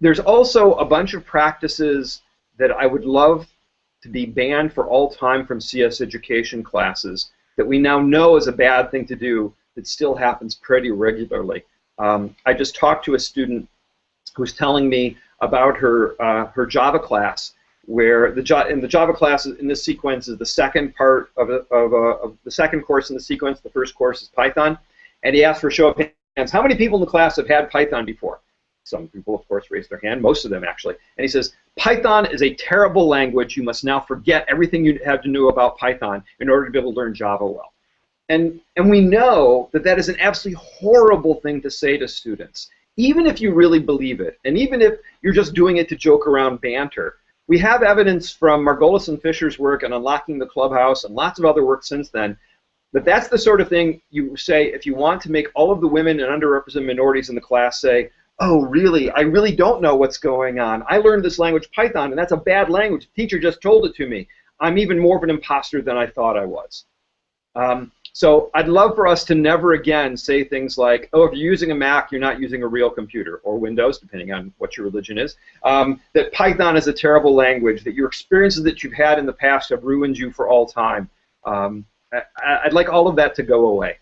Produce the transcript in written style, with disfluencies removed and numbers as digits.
There's also a bunch of practices that I would love to be banned for all time from CS education classes that we now know is a bad thing to do that still happens pretty regularly. I just talked to a student who's telling me about her Java class, where in the Java class in this sequence is the second part of the second course in the sequence. The first course is Python, and he asked for a show of hands. How many people in the class have had Python before? Some people, of course, raised their hand, most of them actually. And he says, Python is a terrible language. You must now forget everything you had to know about Python in order to be able to learn Java well. And we know that that is an absolutely horrible thing to say to students, even if you really believe it, and even if you're just doing it to joke around banter. We have evidence from Margolis and Fisher's work on Unlocking the Clubhouse and lots of other work since then that that's the sort of thing you say if you want to make all of the women and underrepresented minorities in the class say, oh, really? I really don't know what's going on. I learned this language, Python, and that's a bad language. The teacher just told it to me. I'm even more of an imposter than I thought I was. So I'd love for us to never again say things like, oh, if you're using a Mac, you're not using a real computer, or Windows, depending on what your religion is, that Python is a terrible language, that your experiences that you've had in the past have ruined you for all time. I'd like all of that to go away.